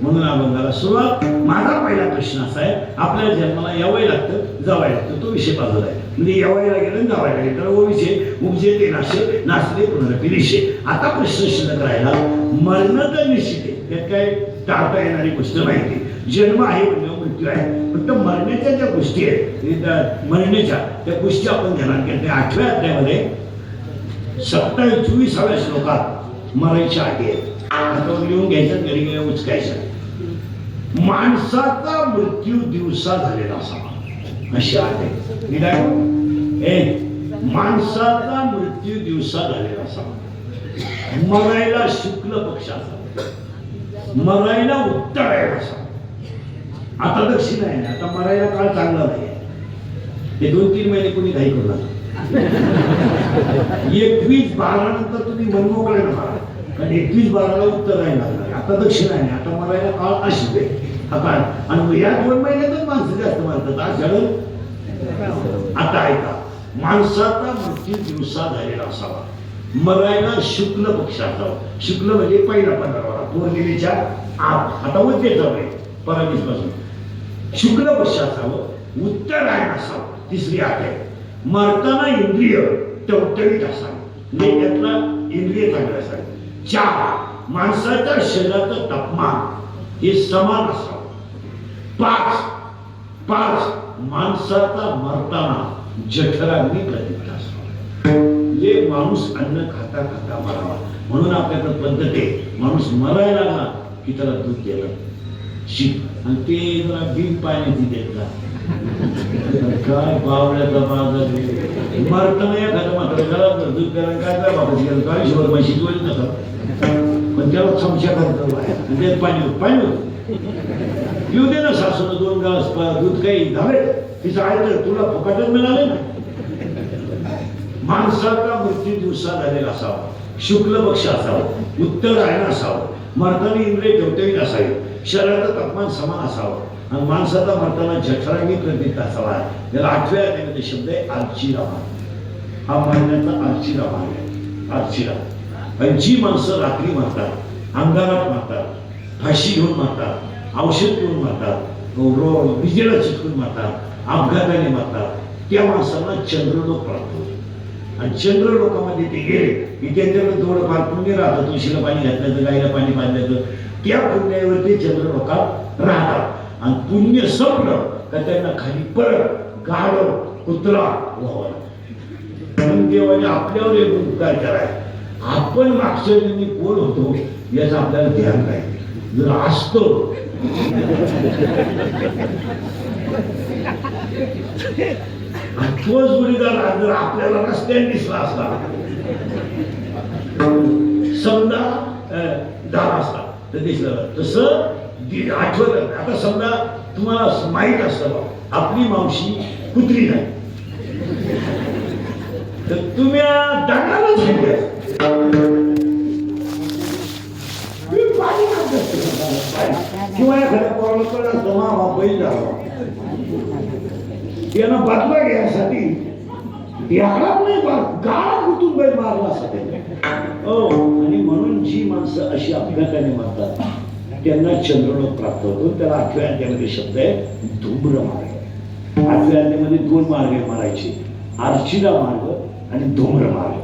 म्हणून अभंगाला सुरुवात. माझा पहिला प्रश्न असा आहे, आपल्या जन्माला यावं लागतं जावं लागतं, तो विषय बाजूला आहे. म्हणजे यावायला गेलं जावायला गेलं तर ओ विषय उपजे ते नाशे नाचले पुनरपी दिशे. आता प्रश्न शिल्लक राहिला, मरण तर निश्चित आहे, त्यात काय टाळता येणारी गोष्ट नाही. जन्म आहे म्हणजे मृत्यू आहे, फक्त मरण्याच्या ज्या गोष्टी आहेत मरण्याच्या त्या गोष्टी आपण ध्यानात घेतल्या. 8व्या अध्यायामध्ये 27-24व्या श्लोकात मरायच्या आधी आहेत. आता लिहून घ्यायचं, घरी गेल्या उचकायचं. माणसाचा मृत्यू दिवसा झालेला असावा अशी आहे. माणसाचा मृत्यू दिवसा झालेला असावा, मरायला शुक्ल पक्ष असावा, मरायला उत्तरायण असावा. आता दक्षिण आहे, आता मरायला काळ चांगला नाही. हे 2-3 महिने कोणी काही करू नका. 21-12 नंतर तुम्ही मनमोकळे नका, कारण 21-12ला उत्तर आहे लागणार. आता दक्षिण आहे, आता मरायला काळ अशी आहे आता. आणि या 2 महिन्यातच माणसं जास्त मारतात. आता ऐका, माणसाचा मृत्यू दिवसा झालेला असावा, मरायला शुक्ल पक्ष असावा. शुक्ल म्हणजे पहिला 15वाला पौर्णिमेच्या आत, आता उद्याचा वेळ परागीपासून शुक्ल पक्ष असावं, उत्तरायण असावं. 3री आठ आहे. मरताना इंद्रिय टवटवीत असावी, म्हणजे त्यातला इंद्रिय चांगलं असावे. 4 माणसाच्या शरीराचं तापमान हे समान असावं. 5 माणसाचा मरताना जठराग्नी प्रदीप्त असावा, म्हणजे माणूस अन्न खाता खाता मरावा. म्हणून आपल्याकडे पद्धत आहे, माणूस मरायला लागला की त्याला दूध द्यायला शिक, आणि ते जरा बिन पाण्याची देत जा. काय बावळ्याचा बाजार मरताना एखादं मात्र त्याला दूध द्यायला काय वापस गेलं, काय शिवर पैसे शिकवली नसतात, पण त्याला समस्या करतो पाणी पिऊ दे ना सासून 2 ग्लास दूध, काही धावे तिचं आहे तर तुला फुकटच मिळाले ना. माणसाचा मृत्यू दिवसा झालेला असावा, शुक्ल पक्ष असावा, उत्तरायण असावं, मरताना इंद्रिय टवटवीत असावे, शरीराचं तापमान समान असावं, आणि माणसाचा मरताना जठराग्नी प्रदीप्त असावा. याला 8व्या अध्यायामध्ये शब्द आहे अर्चिरा मार्ग. हा महिन्याचा अर्चिरा मार्ग आहे. अर्चिरा, आणि जी माणसं रात्री मारतात, अंधारात मारतात, फाशी घेऊन मारतात, औषध घेऊन मारतात, विजेला चिटकून मारतात, अपघाताने मारतात, त्या माणसांना चंद्रलोक प्राप्त होतो. आणि चंद्रलोकामध्ये ते गेले की त्यांच्याकडे थोडंफार पुण्य राहतं. तुळशीला पाणी घातल्याचं, गायला पाणी पाजल्याचं, त्या पुण्यावरती चंद्रलोकात राहतात. आणि पुण्य संपलं तर त्यांना खाली परत गाढव कुत्रा व्हावं. देवाने आपल्यावर एक उपकार कराय, आपण मागच्या जन्मी कोण होतो याचं आपल्याला ध्यान नाही. जर असतो तो जोडीदार जर आपल्याला रस्त्याने दिसला असता, समजा दार असता तर दिसलं, तसं आठवत. आता समजा तुम्हाला माहीत असतं आपली मावशी कुत्री नाही, तर तुम्ही दंडालाच किंवा एखाद्या पोराला जमा बैल झाला, त्यांना बाजूला घ्यायसाठी याला नाही गाळा गुतून बैल मारला असं. आणि म्हणून जी माणसं अशी अपघाताने मारतात त्यांना चंद्रलोक प्राप्त होतो. त्याला 8व्या अध्यायामध्ये शब्द आहे धूम्र मार्ग. 8व्या अध्यायामध्ये 2 मार्ग मारायचे, अर्चिरा मार्ग आणि धूम्र मार्ग.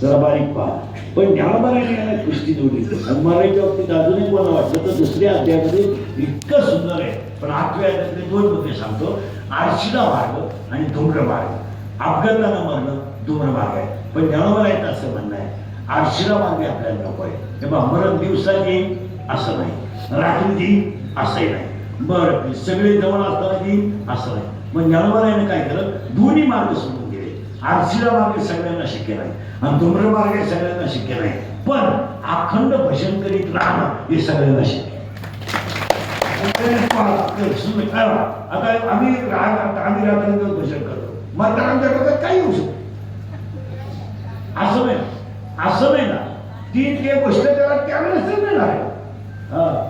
जरा बारीक पहा. पण ज्ञानोबाराने याला कुस्ती जोडली. मारायच्या बाबतीत अजूनही मला वाटलं तर 2ऱ्या अध्यायामध्ये इतकं सुंदर आहे, पण 8व्या अध्यायामध्ये 2 मुद्दे सांगतो. अर्चिरा मार्ग आणि धूम्र मार्ग. अपघातानं मरणं धूम्र मार्ग आहे, पण ज्ञानोबाराचं असं म्हणणं आहे अर्चिरा मार्ग आपल्याला नको आहे. तेव्हा मरण दिवसात येईल असं नाही, रात्री देईल असंही नाही, बरं सगळे जवळ असताना देईल असं नाही. मग ज्ञानोबाराने काय केलं, दोन्ही मार्ग सोडून गेले. अर्चिरा मार्ग सगळ्यांना शक्य नाही आणि धूम्र मार्ग सगळ्यांना शक्य नाही, पण अखंड भजन करीत राहणं हे सगळ्यांना शक्य. आता आम्ही रात्री भजन करतो, मग आमच्या डोक्यात काही होऊ शकतो असं नाही, असं नाही ना. ती ते गोष्ट त्याला त्यावेळेस मिळणार आहे,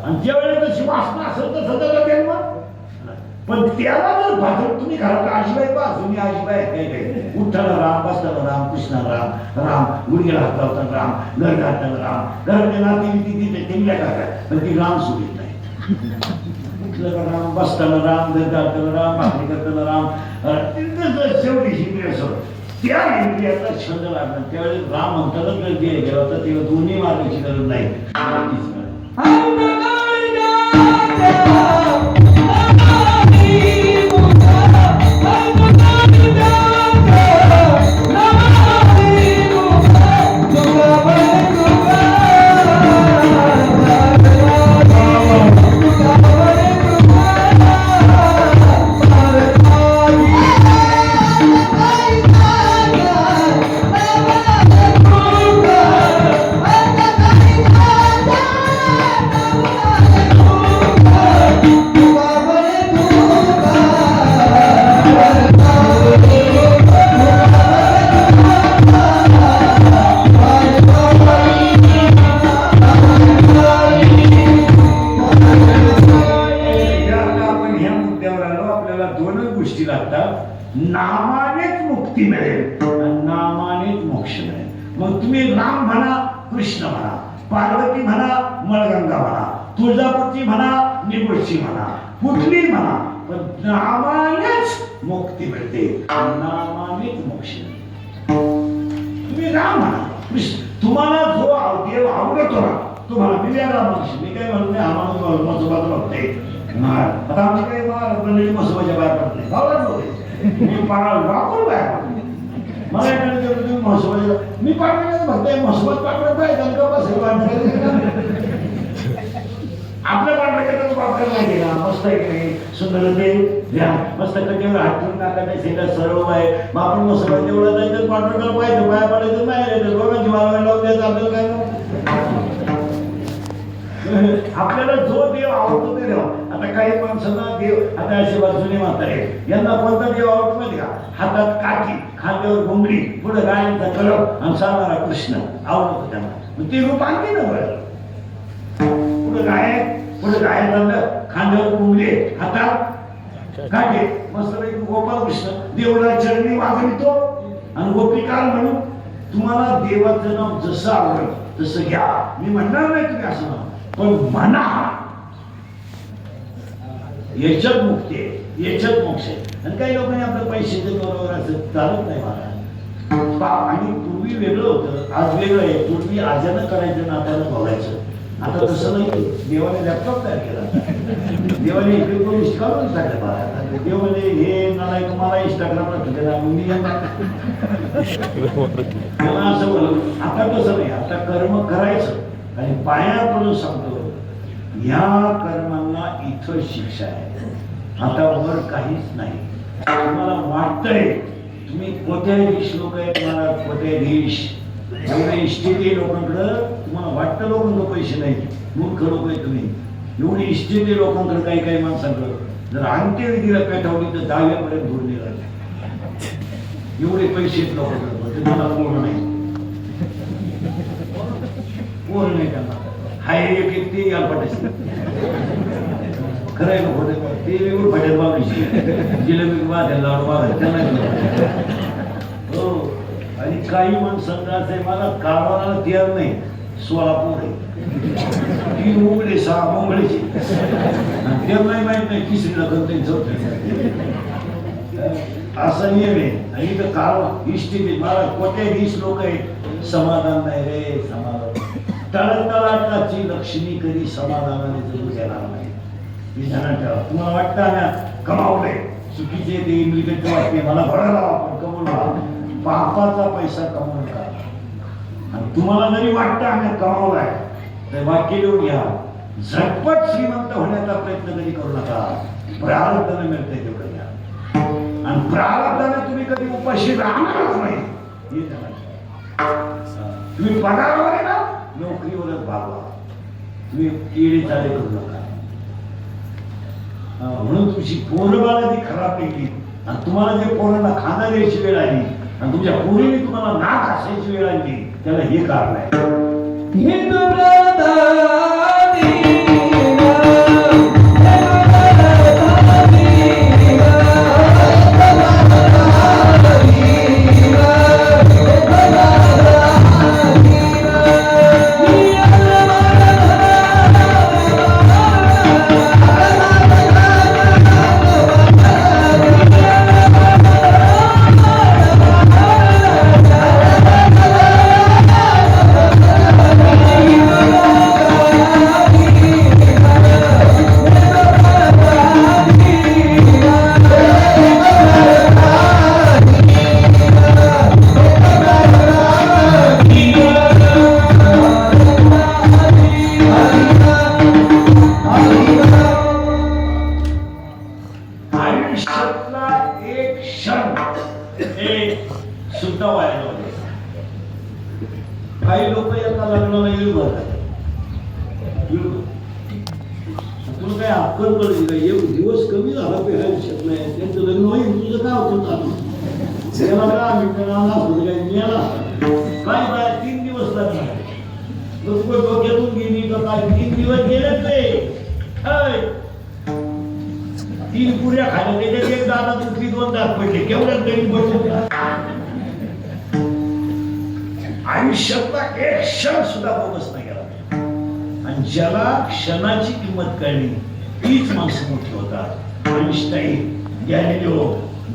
आणि ज्या वेळेला तशी वासना असेल तर सतत जन्म. पण त्याला जर भाजप तुम्ही घरात आजीबाई पहा, तुम्ही आजीबाई काय उठताना राम, बसताना राम, कृष्णाला राम, राम गुडघ्याला हात राम, घर घालताना राम, घरातल्या नाती टाकाय, पण ती राम सोडित नाही. उठलं राम, बसताना राम, जाताना राम, भाकरी करताना राम, शेवटी शिकले असं त्या इंद्रियाचा छंद लागला. त्यावेळी राम म्हणताना जर गेला होता तेव्हा दोन्ही मार्गाची गरज नाही. नामानेच मुक्ती मिळेल, नामानेच मोक्ष मिळेल. मग तुम्ही राम म्हणा, कृष्ण म्हणा, पार्वती म्हणा, मळगंगा म्हणा, तुळजापूरची म्हणा, निगुडची म्हणा, कुठली म्हणा, पण नामानेच मुक्ती मिळते, नामानेच मोक्ष मिळते. तुम्ही राम म्हणा, कृष्ण, तुम्हाला जो देव आवडतो ना तुम्हाला मी राम मी काय म्हणून नाही. आम्हाला मसोबात बघते आता आम्ही काही मसोबाच्या बाहेर पडत नाही, गावात मी पाळ वापरू काय मला तुम्ही महसोबा मी पाठवलं बघताय महसोबात पाठवत पाहिजे आपल्या पाठवायचं वापर नाही केला. मस्त आहे की नाही, सुंदर देव द्या मस्त कधीवर हात ठेवून टाकायचं सेंटर सर्व आहे. मग आपण मसोबा जेवढा जायचं पाठवलं पाहिजे, बाया पडायचं नाही लोकांची मारायला लावून द्यायचं आपल्याला काय. आपल्याला जो देव आवडतो ते देव. आता काही माणसांना देव आता असे बाजूने म्हातारे यांना कोणता देव आवडतो माहिती का? हातात काठी, खांद्यावर घोंगडी, पुढे गायांचा कलम आणि सारणारा कृष्ण आवडतो त्यांना. मग ते रूप आणते ना बरं. पुढे गाय चाललं, खांद्यावर घोंगडी, हातात काठी, मस्त गोपाल कृष्ण देवळा चरणी वाजवितो आणि गोपिकाल म्हणून. तुम्हाला देवाचं नाव जसं आवडत तसं घ्या, मी म्हणणार नाही तुम्ही असं म्हणा, पण म्हणा. याच्यात मुक्ती आहे, याच्यात मोक्ष आहे. आणि काही लोकांनी आपल्या पैशाचे बरोबर असं चालत नाही मला. आणि पूर्वी वेगळं होतं, आज वेगळं आहे. पूर्वी आजानं करायचं ना त्याला बघायचं. आता तसं नाही. देवाने लॅपटॉप तयार केला, देवाने इकडे कोण काढून टाकलं मला. देव म्हणजे हे नालायक मला इंस्टाग्रामला ठेवलेला मी असं बोल. आता तसं नाही, आता कर्म करायचं आणि पाया पडून सांगतो या कर्मांना इथं शिक्षा आहे, आता वर काहीच नाही. तुम्हाला वाटतंय तुम्ही कोट्याधीश लोक आहे, तुम्हाला कोट्याधीश एवढे इष्टेते लोकांकडं तुम्हाला वाटतं लोकांकडे पैसे नाही, मूर्ख लोक आहे तुम्ही. एवढी इष्टेते लोकांकडे काही काही माणसांकडं जर अंत्यविधीला पेटवली तर 10व्यापर्यंत दूर निघाले. एवढे पैसे लोकांकडे तुम्हाला पूर्ण नाही, पूर्ण नाही त्यांना. हाय एक एक ते याला पटायचं खरंय ना खोटे ते वेगळं फाट्यात बाबीची जिलेबी वाद्याला लावून वागायचं त्यांना. हो. आणि काही माणसांना असं मला काढवायला तयार नाही. 16 पोर आहे, 3 उघडे 6 मोंगळीचे, त्यांनाही माहित नाही तिसरीला करता चौथी. असा नियम आहे. आणि इथं काळ इष्टी मला कोट्याधीश लोक आहेत, समाधान नाही रे समाधान. तळतळाटाची लक्ष्मी कधी समाधानाने जगू देणार नाही. तुम्हाला वाटतं ना कमावलंय चुकीचे ते मिळकत वाटते मला भरायला आपण कमवला पापाचा पैसा कमवून का. आणि तुम्हाला जरी वाटतं आम्ही कमावलाय तर वाक्य लिहून घ्या, झटपट श्रीमंत होण्याचा प्रयत्न कधी करू नका. प्रारब्धाने मिळतंय तेवढं घ्या. आणि प्रारब्धाने तुम्ही कधी उपाशी राहणारच नाही हे त्याला. तुम्ही पगारावर आहे ना, नोकरीवरच भागवा. तुम्ही केळी चाले करू नका. म्हणून तुमची पोरबाळा जी खराब केली आणि तुम्हाला जे पोरांना खाना द्यायची वेळ आली आणि तुमच्या पोरीने तुम्हाला नाक असायची वेळ आली त्याला हे कारण आहे. बिळ भरतात. तुला काय अक्कल पडली का? एक दिवस कमी झाला पेरायला शकत नाही, त्यांचं लग्न होईल, तुझं काय होतं चालू त्याला काय मिळणार काय मिळाला काय बाय 3 दिवस लागणार डोक्यातून गेली का काय? 3 दिवस गेलेच नाही. 3 पुऱ्या खाल्या त्याच्यात एक दादा दुसरी 2 दात पडले, केवढ्यात तरी बसवला. आयुष्यातला एक क्षण सुद्धा बोगस नाही गेला. आणि ज्याला क्षणाची किंमत कळली तीच माणसं मोठी होतात. आइन्स्टाईन, गॅलिलिओ,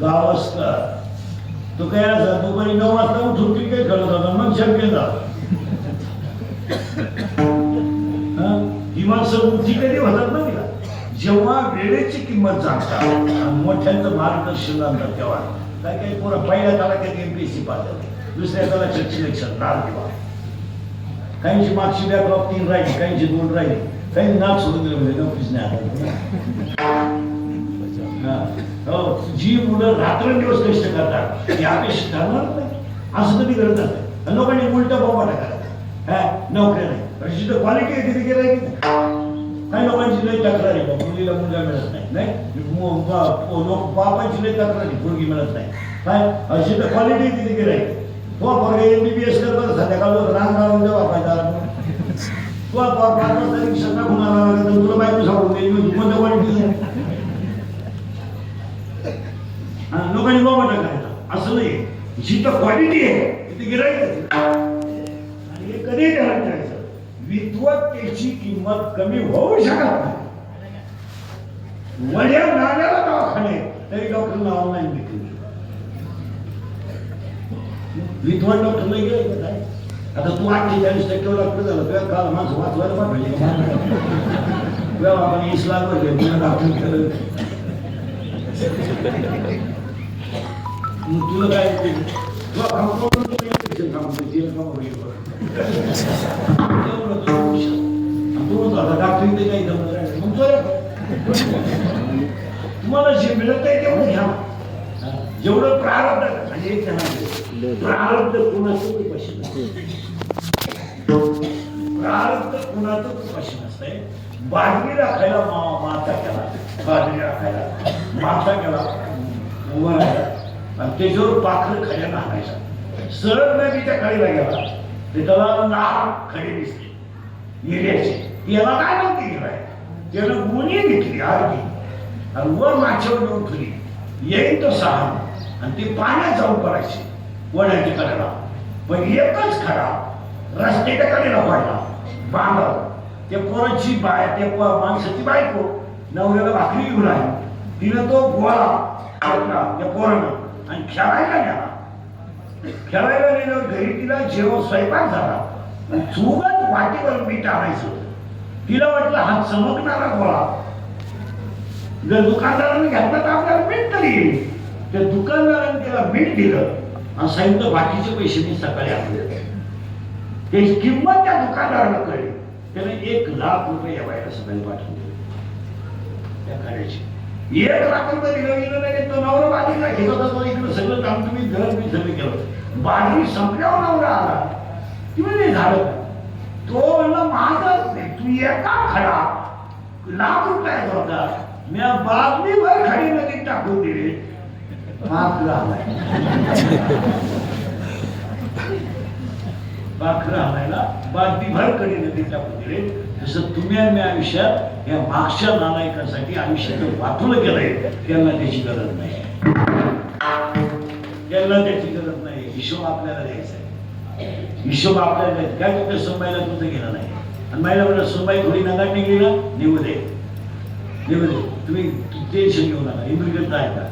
गावस्कर, तो काय दुपारी 9 वाजता उठून क्रिकेट खेळत होता, मग चॅम्पियन झाला. ही माणसं मोठी कधी होतात ना तिला जेव्हा वेळेची किंमत जाणतात आणि मोठ्यांचं मार्गदर्शन आणतात. तेव्हा काय काही पोरं पहिल्या तालुक्यात MPSC पाहतात, दुसऱ्या तालुक्यात सिलेक्शन लाल किंवा काहींची मागची बॅकलॉग 3 राहिली, काहींची 2 राहिली, काही नाक सोडून गेले म्हणजे नोकरीच नाही. जी मुलं रात्रंदिवस कष्ट करतात ती अपेक्षा करणार नाही, असं कधी करत नाही. लोकांनी उलटा बोबाटा करायचा, नोकऱ्या नाही, जिथं क्वालिटी आहे तिथे गेलाय की काही लोकांची लई तक्रार आहे, मुलीला मुलगा मिळत नाही, बापांची लई तक्रार आहे, मुलगी मिळत नाही. काय जिथं क्वालिटी आहे तिथे गेलाय. तो MBBS करतो संध्याकाळ रांग राहून द्या बापायचा तो 5 तारीख सगळा गुन्हा तुला बायको सापडून देईल कोणत्या क्वालिटी. लोकांनी बोबाटा करायचा असं नाही. जिथं क्वालिटी आहे तिथे गिरायचं आणि हे कधी ध्यानात ठेवायचं. विद्वत्तेची किंमत कमी होऊ शकत नाही. वड्या नाण्याला दवाखाने तरी डॉक्टरला ऑनलाईन भेटू. विद्वान डॉक्टर नाही गेले का काय? आता तू 48% डॉक्टर झाला, तुझ्या काल माणसं वाचवायला पाठवायचे का? आपण 20 लाख वर घेऊन डॉक्टर केलं, तुला काय डॉक्टर काही तुम्हाला जे मिळत आहे तेवढं घ्या. जेवढं प्रारब्ध आणि एक प्रारब्ध कुणाचं उपाशी नसते. प्रारब्ध कुणाचं उपाशी नसते. बाजरी राखायला माता केला, बाजरी राखायला माता केला उभा राहिला आणि त्याच्यावर पाखरं खायला आणायचा. सरळ नदीच्या खाडीला गेला ते त्याला लाल खडी दिसते हिऱ्याची, याला काय नव्हती गेलाय. त्यानं गुणी घेतली अर्धी आणि वर माछावर घेऊन ठेवली. येईल तो 6 आणि ती पाण्यात जाऊन पडायची वड्याच्या कडेला. पण एकच खडा रस्त्याच्या कडेला पडला बांधव. त्या पोराची त्या माणसाची बायको नवऱ्याला भाकरी घेऊन आली. तिनं तो गोळा टाकला त्या पोरानं आणि खेळायला गेला. खेळायला गेल्यावर घरी तिला जेव्हा स्वयंपाक झाला चुगत वाटीवर मीठ आणायचं. तिला वाटलं हा चमकणारा गोळा जर दुकानदाराने घेतला तर आपल्याला मीठ तरी येईल. त्या दुकानदाराने त्याला मीठ दिलं आणि सांगितलं बाकीचे पैसे मी सकाळी आणले. त्याची किंमत त्या दुकानदाराला कळली. त्याने 1 लाख रुपये या बायला सकाळी पाठवले त्या खाण्याची. 1 लाख रुपये दिलं गेलं नाही. तो नवरा बाजरीला घेत होता, तो इकडे सगळं काम तुम्ही घर मी सगळं केलं. बाजरी संपल्यावर नवरा आला की म्हणजे झालं. तो म्हणला माझाच नाही, तू एका खडा लाख रुपयाचा होता, मी बादली भर खडी नदीत टाकून दिली. पाखरं आणायला बादली भर खडी नदीत टाकून दिले. तसं तुम्ही आणि मी आयुष्यात या मागच्या नालायकासाठी आयुष्यात वाटून केलंय. त्यांना त्याची गरज नाही, त्यांना त्याची गरज नाही. हिशोब आपल्याला द्यायचा आहे, हिशोब आपल्याला द्यायचा. काय तुमच्या सुनबाईला तुझं गेलं नाही आणि बाईला म्हणलं सुनबाई थोडी नगाट निघली ना निघू दे, निघू दे, तुम्ही टेन्शन घेऊ नका. इंद्रियत आहे का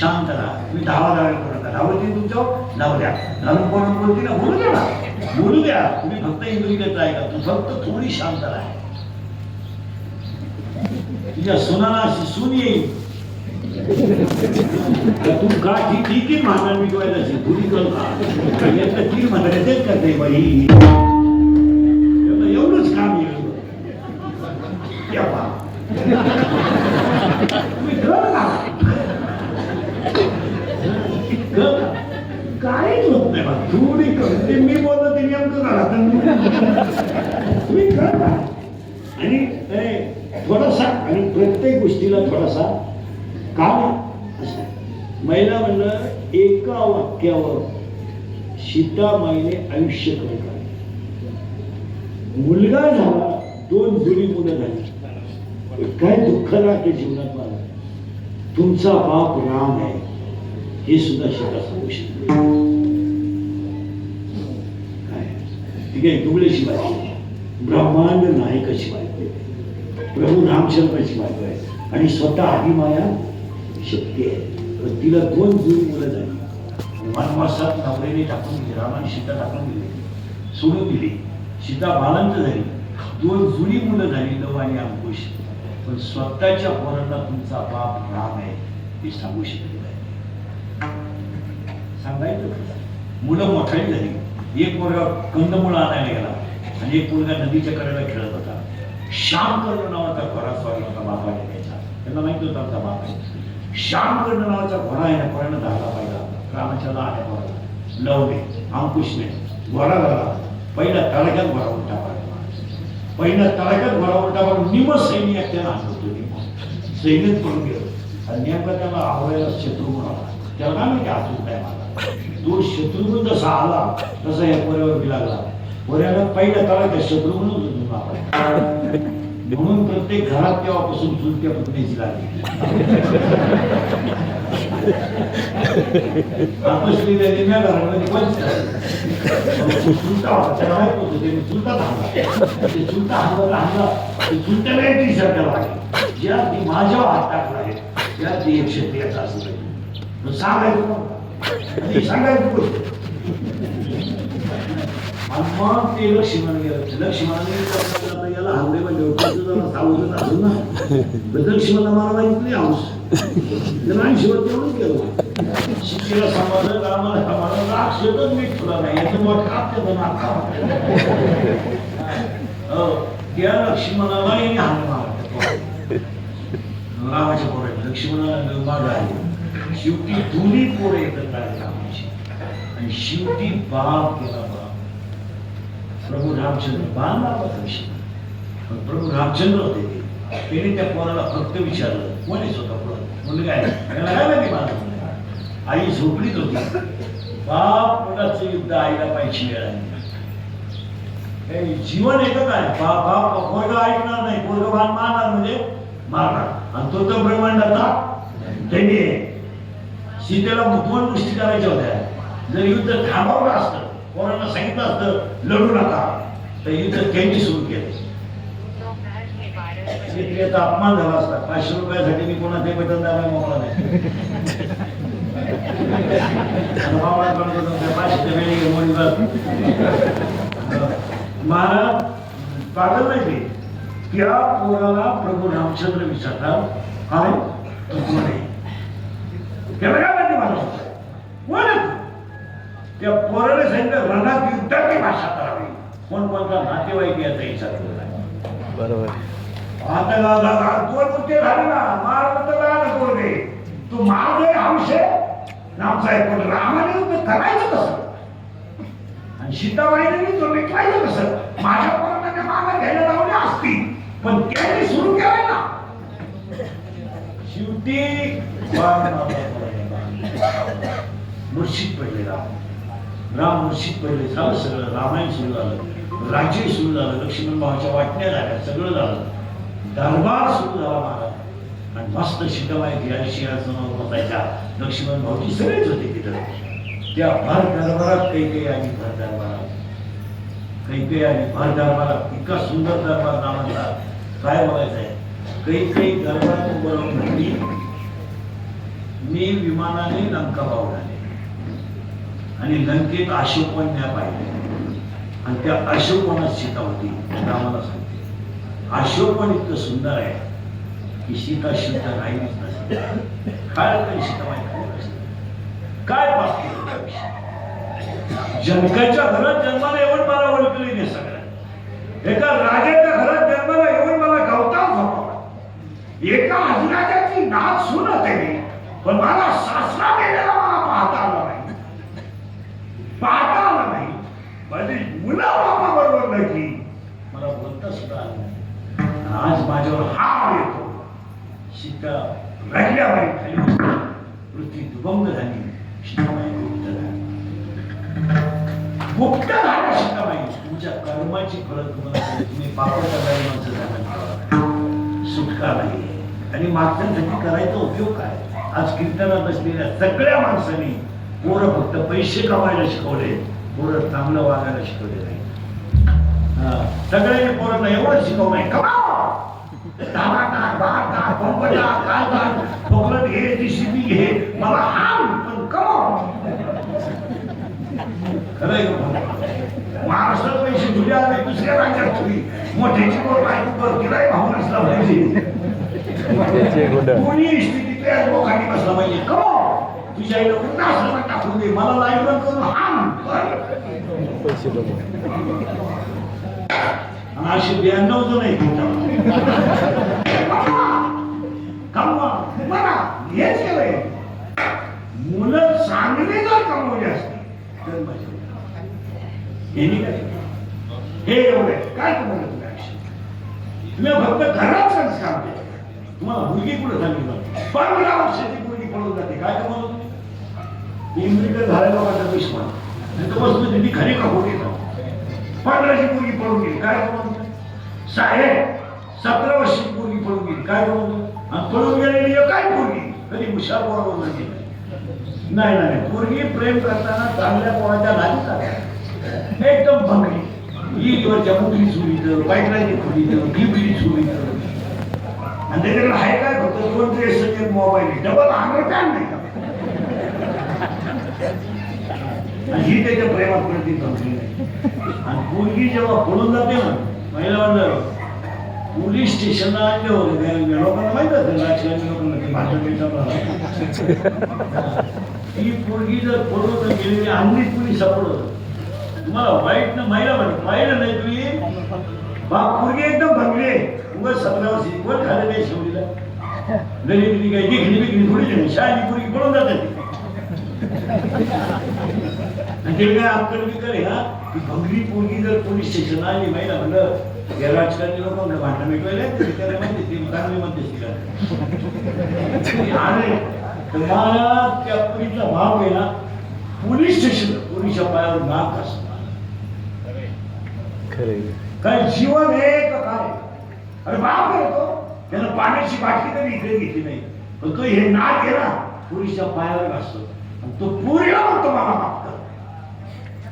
शांत राहा. तुम्ही धावा धावा करू नका. धावती तुमच्यावर धाव द्या. धावून कोण बोलती ना बोलू द्या ना, बोलू द्या. तुम्ही फक्त इंद्रियत आहे का, तू फक्त थोडी शांत राहा. तुझ्या सुनाला अशी सून येईल तू का ठीक म्हणा मी अशी थोडी कर 3 म्हणा तेच करते बाई. एवढंच काम येईल काहीच होत नाही. नाही बा, थोडी ते मी बोलतो ते नेमकं झाला तुम्ही कळता. आणि थोडासा आणि प्रत्येक गोष्टीला थोडासा काळ असतो. महिला म्हणलं एका वाक्यावर सीतामाईने आयुष्य कमी काढलं. मुलगा झाला, 2 जुळी मुलं झाली, काय दुःख राहते जीवनात मला. तुमचा बाप राम आहे हे सुद्धा सीता सांगू शकते. काय ठीक आहे, दुबळेची बायको, ब्रह्मांड नायकाची बायको, प्रभू रामचंद्राची बायको आहे आणि स्वतः आदिमाया शक्ती आहे. तिला 2 जुळी मुलं झाली. वनवासात नवऱ्याने टाकून दिली, रामाने सीता टाकून दिली, सोडून दिली. सीता बालंत झाली, 2 जुळी मुलं झाली, लव आणि अंकुश. पण स्वतःच्या पोरांना तुमचा बाप राम आहे हे सांगू शकले नाही. सांगायचं मुलं मोठाली झाली. एक मुलगा कंदमुळं आणायला गेला आणि एक मुलगा नदीच्या कडेला खेळत होता. श्याम कर्ण नावाचा घोडा स्वारी होता बापाने त्याचा. त्यांना माहिती होता आमचा बाप आहे. श्याम कर्ण नावाचा घोडा आहे ना, कोणाला धावला पाहिला रामाच्या लहान घोडा लवणे अंकुशने घोडा झाला. पहिल्या तडाख्यात घोडा उलटा पाडला. पहिल्या तडाख्यात घोडा उलटा पाडून निम सैनिक त्याला आणतो. सैनिक करून गेलो आणि नेमका त्याला आवडायला शत्रुघ्न आला. त्याला काय माहिती हातून काय मला. तो शत्रुघ्न जसा आला तसा या पोऱ्यावर बी लागला. पोऱ्याला पहिल्या तडाख्यात शत्रुघ्न म्हणून प्रत्येक घरात तेव्हापासून चुलत्या पुतण्याची लागली. चुलता होता त्याला माहित होतं ते चुलता थांबला. ते चुलता चुलत्याला एक विचार करावा ज्या ती माझ्यावर हात टाकला आहे त्या ती एक क्षत्रियाचा असं सांगायचं सांगायचं मग ते लक्ष्मणाने गेलं. लक्ष्मणाने याला हावडे म्हणजे सावधून असेल ना, लक्ष्मणाला मला माहिती हौस त्याला आणि शेवट तेवढंच केलं. शिक्षेला सांभाळलं, रामाला सांभाळलं, राग शेतच मीठ तुला नाही याचं मग काप त्याचं नाक त्या लक्ष्मणाला हात मारला. रामाच्या पोराने लक्ष्मणाला माग आहे. शेवटी दोन्ही पोरं एकत्र आले रामाची आणि शेवटी बाप केला. प्रभू रामचंद्र बाण लावला विषय. पण प्रभू रामचंद्र होते त्याने त्या पोराला फक्त विचारलं कोण आहे स्वतः पोर मुलगा आहे त्याला काय माहिती माझा मुलगा. आई झोपलीच होती. बाप पोटाचं युद्ध आईला पाहिजे वेळ आहे. जीवन एकच आहे. बाप पोरगा ऐकणार नाही, पोरगा बाण मारणार म्हणजे मारणार. आणि तो तर ब्रह्मांडाचा दैनी आहे. सीतेला 2 गोष्टी करायच्या होत्या. जर युद्ध थांबवलं असतं, पोरांना सांगितलं असतं लढू नका, तर युद्ध त्यांनी सुरू केलं. सीतेचा अपमान झाला असता. 500 रुपयासाठी मी कोणाचे बटन दाबायला मोकळा नाही. महाराज पागल नाही ते. त्या पोराला प्रभू रामचंद्र विचारतात काय तो कोण आहे. त्याला काय माहिती मला कोण आहे. त्या पोराने सांगितलं रणात युद्धाची भाषा करावी. कोण कोणता नातेवाईक याचा विचार केला. बरोबर. आता 2 मुद्दे झाले ना, मारलं तर लहान पोरगे तू माझे अंश नामचा आहे. पण रामाने युद्ध करायचं कसं आणि सीताबाईने युद्ध मिटवायचं कसं. माझ्या पोरांना मागे घ्यायला लावले असती पण त्यांनी सुरू केलंय ना. शेवटी मूर्छित पडले राम मूर्छित पडले. झालं सगळं. रामायण सुरू झालं, राज्य सुरू झालं, लक्ष्मण भावाच्या वाटण्या झाल्या, सगळं झालं. दरबार सुरू झाला महाराज. आणि मस्त सीताबाई सिंहासनावर बसायच्या. लक्ष्मण भाऊजी सगळेच होते तिथं. त्या भर दरबारात काही आणि भर दरबारात काही आणि भर दरबारात इतका सुंदर दरबार रामाचा काय बोलायचं आहे. काही दरबारात उभं राहून म्हणली मी विमानाने लंका पावलाने आणि लंकेत अशोकवन्या पाहिले आणि त्या अशोकवनात सीता होती. रामाला सांगते अशोकवन इतकं सुंदर आहे की सीता शुद्ध राहिलीच नसते. काय तरी सीताबाई काय पास केलं. जनकाच्या घरात जन्माला येऊन मला ओळखली नाही सगळं. एका राजाच्या घरात जन्माला येऊन मला गवताळ झोपवला. एका हजराजाची नाच सून होते मी, पण मला सासरा गेलेला मला पाहता आला नाही. आज माझ्यावर हा येतो. सीता रडल्याबाई खाली बसली. पृथ्वी दुभंग झाली. सीताबाई गुप्त झाल्या. सीताबाई तुमच्या कर्माची फळं तुम्हाला तुम्ही पापड करणारी माणसं झाला सुटका नाही. आणि मागच्यांसाठी करायचा उपयोग काय? आज कीर्तनात असलेल्या सगळ्या माणसांनी पोरं फक्त पैसे कमायला शिकवले, पोरं चांगलं वागायला शिकवले नाही. सगळ्यांनी पोरांना एवढं शिकवलं नाही. घे जीसीबी घे मला हाम पण खरंय महाराष्ट्रात पैसे जुले आले दुसऱ्या राज्यात तुम्ही मोठ्याची पोर बायको कर तिलाही भाऊ नसला पाहिजे. कोणी स्थिती त्या लोकांनी बसला पाहिजे. तुझ्या आईला कुठं असं टाकून दे मला लाईव्ह रन करून हाम अशी 92 जण आहे मला हेच केलंय. मुलं चांगले जर कमवले असते तर हे एवढे काय कमवलं तुम्ही आयुष्य? तुम्ही फक्त घरात संस्कार केले. तुम्हाला मुलगी कुठे सांगितलं 15 वर्षाची मुलगी पळून जाते. काय कमवलं तुम्ही? इंग्लिश झालेला माझा दुश्मन बसून त्यांनी खरी कमवली 15ची मुलगी पळून गेली. काय कमवलं? साहेब 17 वर्षाची मुलगी पळून गेली. काय कमवलं? आणि पळून गेलेली काय पोरगी कधी हुशार पोरावर नाही नाही. पोरगी प्रेम करताना चांगल्या पोराच्या नादी चालल्या एकदम भंगली. ईदवरच्या मुली चुरीत बायकाची खोलीत टीव्ही चुरीत आणि त्याच्याकडे आहे काय फक्त 2 ड्रेस मोबाईल डबल अंडरपॅन्ट नाही का? आणि ही त्याच्या प्रेमात प्रति भंगली नाही. आणि पोरगी जेव्हा पळून जाते ना महिला म्हणलं पोलीस स्टेशनला आणले होते लोकांना माहित असेल राजकारणी लोकांना ती पोरगी जर पळून गेली अंगणीत कुणी सापडलं तुम्हाला वाईट ना महिला म्हणत पाहिलं नाही तुम्ही बाप पोरगी एकदम भंगली उगाच 17 वर्षी वर खाल्लं नाही शेवटीला गरीबी काही देखणी बिकणी थोडी नाही. शाळेची पोरगी पळून जाते आणि ते काय अक्कल बिकल आहे हा की भंगली पोरगी जर पोलीस स्टेशनला आली महिला म्हणलं या राजकारणी लोकांना भांडण मिटवायला त्याला माहिती ते चांगली म्हणते आले तर मला त्या पोरीचा भाव आहे ना पोलीस स्टेशन पोरीच्या पायावर नाक असतो. काय जीवन आहे का काय? अरे बाप करतो त्यानं पाण्याची बाटली तरी इकडे घेतली नाही पण तो हे नाक आहे ना पोरीच्या पायावर असतो आणि तो पोरीला म्हणतो मला माफ कर.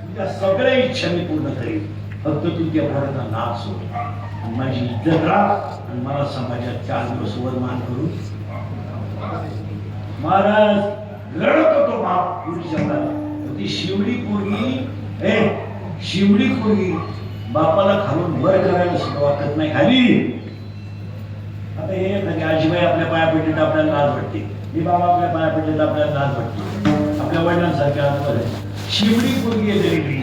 तुझ्या सगळ्या इच्छा मी पूर्ण करेन फक्त तू त्या पोराचा नाक सोड माझी इज्जत राख आणि मला समाजात 4 दिवस वरमान करून महाराज रडत होतो बाप पुरुषाला. ती शिवडी पोरगी बापाला खालून वर करायला सुद्धा वाटत नाही खाली. आता हे एखादी आजीबाई आपल्या पाया पेटीत आपल्याला लाज वाटते ही बाबा आपल्या पाया पेटीत आपल्याला लाज वाटते आपल्या वडिलांसारख्या शिवडी पोरगी आहे तरी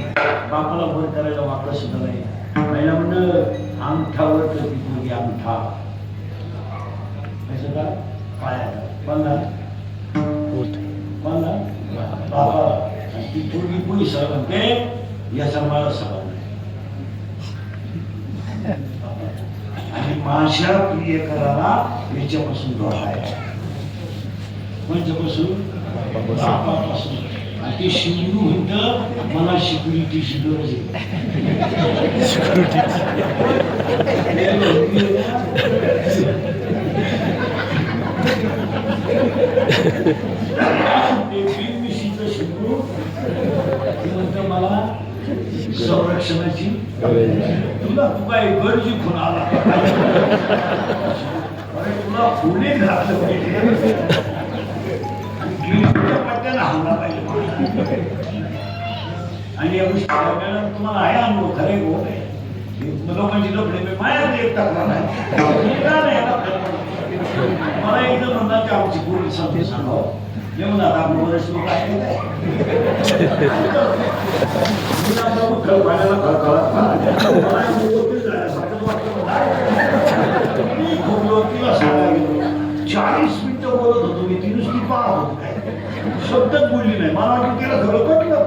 बापाला वर करायला वाटलं सुद्धा नाही. पहिला म्हणणं अंगठावर ती पोरगी अंगठा पाया बांधा बाबा ती पोरगी पोलीस म्हणते याचा मला सवाल नाही. आणि माझ्या प्रियकराला याच्यापासून डोळायचा म्हणजे बापापासून आणि ते शिवडू म्हणतं मला सिक्युरिटीची गरज बिनमिशीचं शिवडू म्हणतं मला संरक्षणाची तुला तू काय गरजी खून आला अरे तुला पुणे घातलं पाहिजे पट्ट्याला हल्ला पाहिजे आणि या गोष्टी तुम्हाला आहे अनुभव खरे गोड आहे लोकांची लफडे माया एक तक्रार आहे मला एकदम म्हणतात की आमची पूर्ण समजून सांगावं हे म्हणतात आपलं बरेच लोक आहे चाळीस मिनिटं बोलत होतो मी ती नुसती पाहत होतो काय शब्दच बोलली नाही मला वाटलं तिला सगळं पटलं.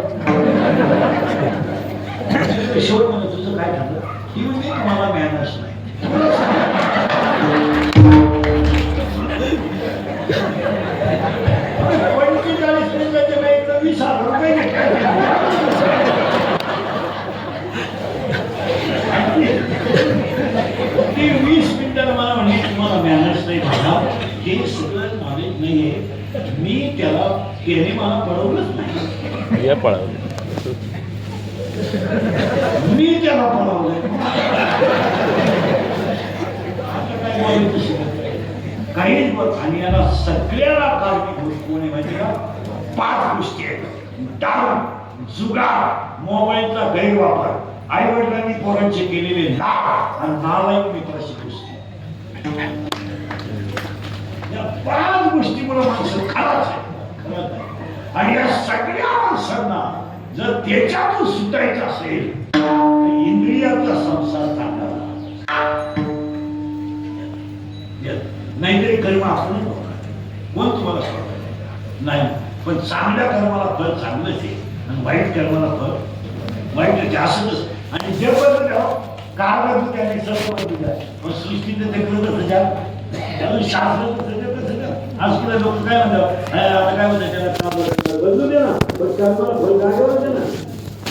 शेवट म्हणत तुझं काय ठरलं ती म्हणजे मला मॅनर्स नाही मॅनर्स नाही माझा, हे सगळं नॉलेज नाहीये. मी त्याने मला पळवलंच नाही, मी त्याला पळवलंय. काहीच बघ. आणि याला सगळ्याला कारणीभूत गोष्ट कोणी माहिती का? 5 गोष्टी आहेत. दारू, जुगार, मोबाईलचा गैरवापर, आई वडिलांनी पोरांचे केलेले लाभ आणि नालायक मित्राची गोष्टी. या 5 गोष्टीमुळे माणसं खराच आहे. आणि या सगळ्या माणसांना जर त्याच्यातून सुटायचं असेल तर इंद्रियाचा संसार चांगला नाहीतरी कर्म आपण कोण तुम्हाला सांगत नाही. पण चांगल्या कर्माला फळ चांगलंच आहे आणि वाईट कर्माला फळ वाईट असतच. आणि जे पण काळ त्याने सर्व दिला, पण सृष्टीचं ते करतच अजून शास्त्र आज तुला लोक काय म्हणतात, आता काय म्हणतात त्याला बदलू दे ना, पण कर्माला फळ जागेवर दे ना.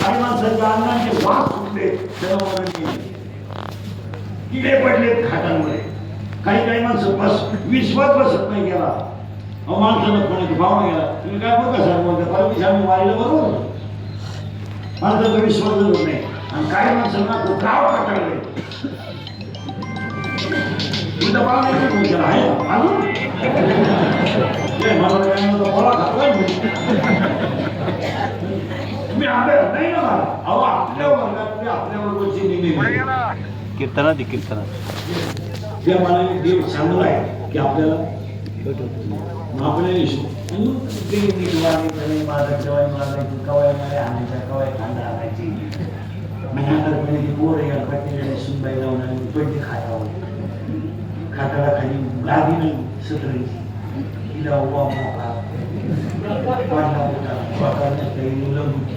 काही माणसांच्या अन्नाचे वास सुटले, त्याला मरण किडे पडलेत खाटांमध्ये. काही माणसं विश्वास बसत नाही गेला. माणसाला कोणी भावना गेला, तुम्ही काय बघा सर बोलता परमेश आम्ही मारिलं बरोबर, माणसाचा विश्वास होत नाही. आणि काही माणसांना गाव कटाळले, तुझा भाव नाही बोलला आहे अजून मला काय फळा खातोय तुम्ही आपल्या नाही ना मला. अहो आपल्या वर्गात तुम्ही आपल्या बरोबरची निर्णय कीर्तना दे कीर्तना त्या मनाने देव चांगला आहे की आपल्याला आपल्याला कवाय मध्ये आणायच्या कवाय खांदा आणायची म्हातारपणी पोर सुनबाई लावून आणि पैसे खायला खाताला खाली गादी नाही सतरायची तिला उभा मोका पाडला होता काही मुलं होती.